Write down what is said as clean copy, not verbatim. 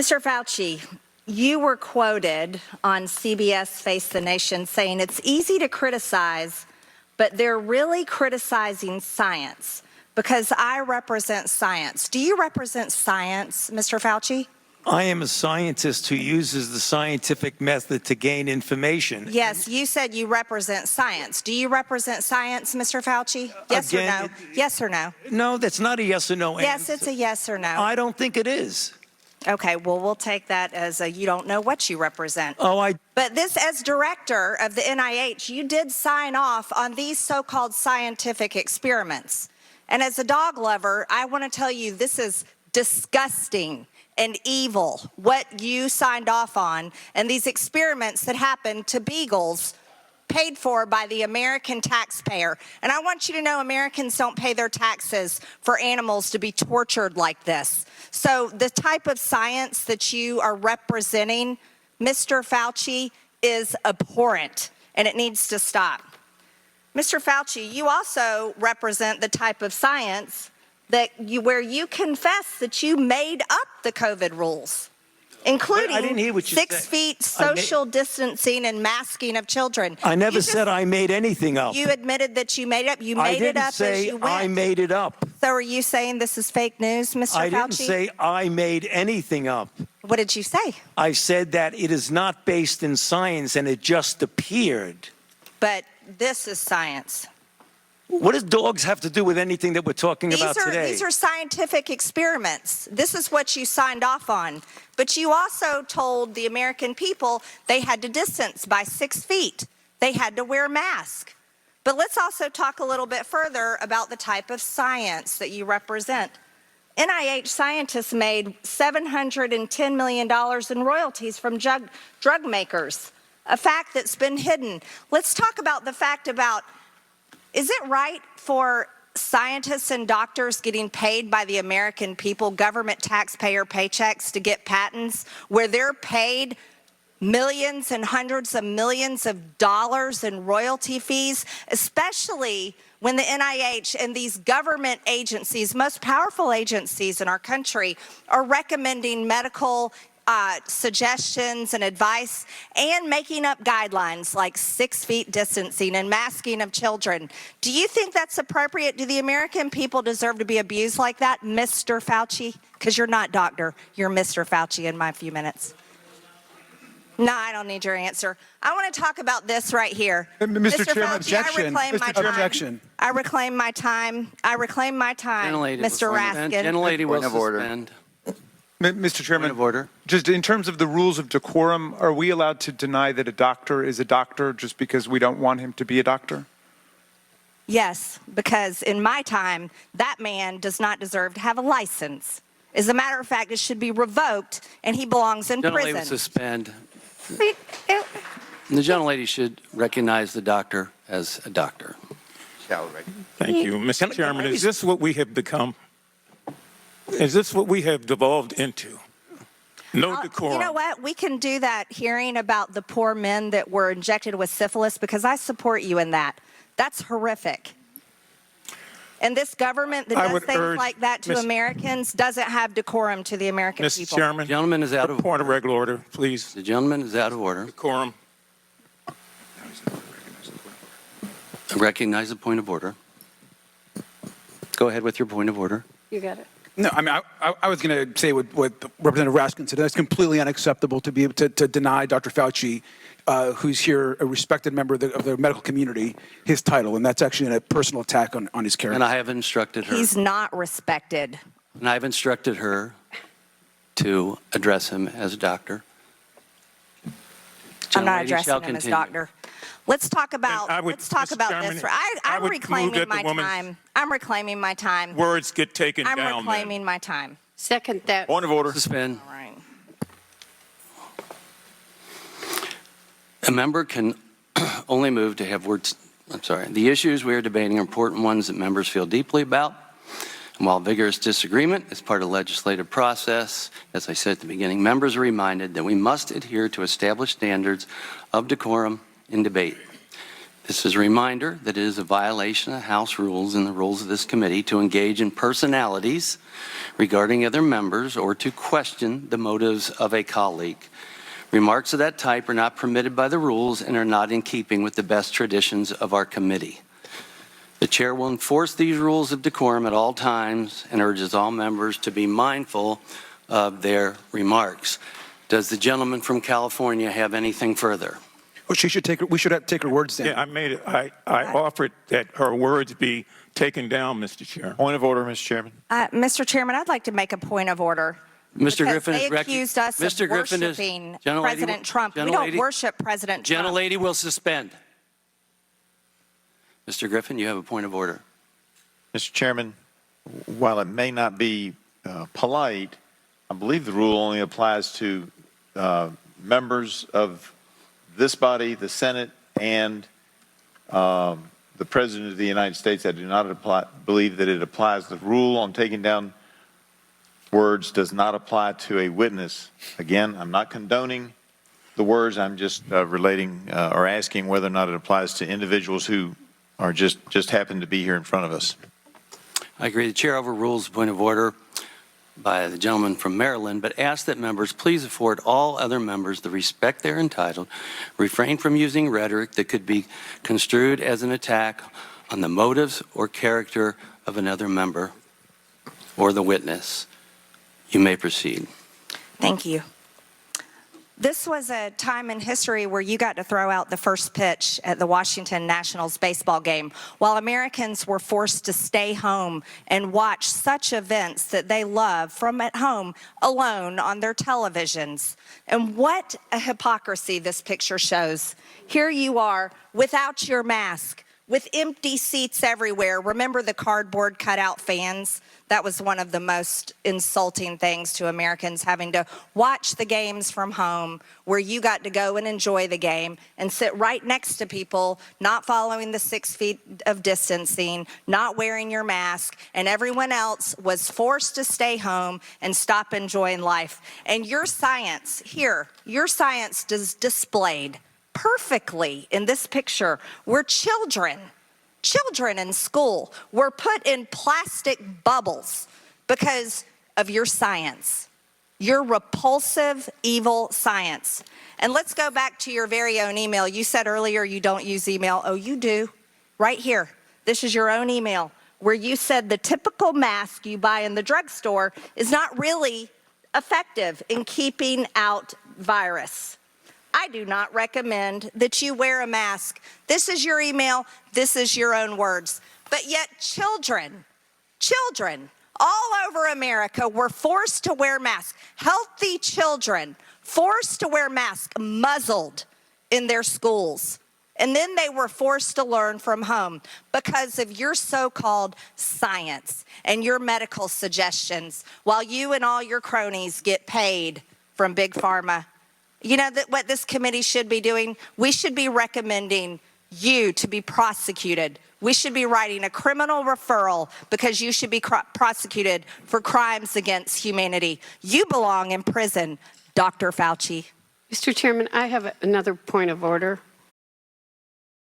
Mr. Fauci, you were quoted on CBS Face the Nation saying it's easy to criticize, but they're really criticizing science because I represent science. Do you represent science, Mr. Fauci? I am a scientist who uses the scientific method to gain information. Yes, you said you represent science. Do you represent science, Mr. Fauci? Yes or no? Yes or no? No, that's not a yes or no answer. Yes, it's a yes or no. I don't think it is. Okay, well, we'll take that as a you don't know what you represent. Oh, But this, as director of the NIH, you did sign off on these so-called scientific experiments. And as a dog lover, I want to tell you this is disgusting and evil, what you signed off on, and these experiments that happened to beagles paid for by the American taxpayer. And I want you to know Americans don't pay their taxes for animals to be tortured like this. So the type of science that you are representing, Mr. Fauci, is abhorrent, and it needs to stop. Mr. Fauci, you also represent the type of science where you confess that you made up the COVID rules, including 6 feet social distancing and masking of children. I never said I made anything up. You admitted that you made it up. You made it up as you went. I made it up. So are you saying this is fake news, Mr. Fauci? I didn't say I made anything up. What did you say? I said that it is not based in science and it just appeared. But this is science. What does dogs have to do with anything that we're talking about today? These are scientific experiments. This is what you signed off on. But you also told the American people they had to distance by 6 feet. They had to wear masks. But let's also talk a little bit further about the type of science that you represent. NIH scientists made $710 million in royalties from drug makers, a fact that's been hidden. Let's talk about the fact about, is it right for scientists and doctors getting paid by the American people, government taxpayer paychecks, to get patents where they're paid millions and hundreds of millions of dollars in royalty fees, especially when the NIH and these government agencies, most powerful agencies in our country, are recommending medical suggestions and advice and making up guidelines like 6 feet distancing and masking of children. Do you think that's appropriate? Do the American people deserve to be abused like that, Mr. Fauci? Because you're not doctor, you're Mr. Fauci in my few minutes. No, I don't need your answer. I want to talk about this right here. Mr. Chairman, Fauci, objection. Objection. I reclaim my time. I reclaim my time, Mr. Raskin. Gentlelady will suspend. Mr. Chairman, Point of order. Just in terms of the rules of decorum, are we allowed to deny that a doctor is a doctor just because we don't want him to be a doctor? Yes, because in my time, that man does not deserve to have a license. As a matter of fact, it should be revoked, and he belongs in prison. Gentlelady will suspend. The gentlelady should recognize the doctor as a doctor. Thank you. Mr. Chairman, is this what we have become? Is this what we have devolved into? No decorum. You know what? We can do that hearing about the poor men that were injected with syphilis because I support you in that. That's horrific. And this government that does things like that to Americans doesn't have decorum to the American people. Mr. Chairman, The gentleman is out of point of regular order, please. The gentleman is out of order. Decorum. I recognize the point of order. Go ahead with your point of order. You got it. No, I mean, I was going to say what Representative Raskin said. It's completely unacceptable to be able to deny Dr. Fauci, who's here, a respected member of the medical community, his title. And that's actually a personal attack on his character. And I have instructed her. He's not respected. And I have instructed her to address him as a doctor. I'm not addressing him as doctor. Let's talk about this. I'm reclaiming my time. I'm reclaiming my time. Words get taken down. I'm reclaiming my time. Second that. Point of order. Suspend. All right. A member can only move to have words. I'm sorry. The issues we are debating are important ones that members feel deeply about. And while vigorous disagreement is part of the legislative process, as I said at the beginning, members are reminded that we must adhere to established standards of decorum in debate. This is a reminder that it is a violation of House rules and the rules of this committee to engage in personalities regarding other members or to question the motives of a colleague. Remarks of that type are not permitted by the rules and are not in keeping with the best traditions of our committee. The chair will enforce these rules of decorum at all times and urges all members to be mindful of their remarks. Does the gentleman from California have anything further? Well, we should have to take her words down. Yeah, I offered that her words be taken down, Mr. Chair. Point of order, Mr. Chairman. Mr. Chairman, I'd like to make a point of order. Mr. Because Griffin they is accused us Mr. of Griffin is worshiping Gentlelady, President Trump. We don't worship President Trump. Gentlelady will suspend. Mr. Griffin, you have a point of order. Mr. Chairman, while it may not be polite, I believe the rule only applies to members of this body, the Senate, and the President of the United States. I do not believe that it applies. The rule on taking down words does not apply to a witness. Again, I'm not condoning the words. I'm just relating or asking whether or not it applies to individuals who are just happen to be here in front of us. I agree. The chair overrules the point of order by the gentleman from Maryland, but asks that members please afford all other members the respect they're entitled, refrain from using rhetoric that could be construed as an attack on the motives or character of another member or the witness. You may proceed. Thank you. This was a time in history where you got to throw out the first pitch at the Washington Nationals baseball game, while Americans were forced to stay home and watch such events that they love from at home alone on their televisions. And what a hypocrisy this picture shows. Here you are without your mask, with empty seats everywhere. Remember the cardboard cutout fans? That was one of the most insulting things to Americans, having to watch the games from home where you got to go and enjoy the game and sit right next to people not following the 6 feet of distancing, not wearing your mask, and everyone else was forced to stay home and stop enjoying life. And your science here, your science is displayed perfectly in this picture where children in school were put in plastic bubbles because of your science, your repulsive, evil science. And let's go back to your very own email. You said earlier you don't use email. Oh, you do. Right here. This is your own email where you said the typical mask you buy in the drugstore is not really effective in keeping out virus. I do not recommend that you wear a mask. This is your email. This is your own words. But yet children all over America were forced to wear masks. Healthy children forced to wear masks, muzzled in their schools. And then they were forced to learn from home because of your so-called science and your medical suggestions, while you and all your cronies get paid from Big Pharma. You know what this committee should be doing? We should be recommending you to be prosecuted. We should be writing a criminal referral because you should be prosecuted for crimes against humanity. You belong in prison, Dr. Fauci. Mr. Chairman, I have another point of order.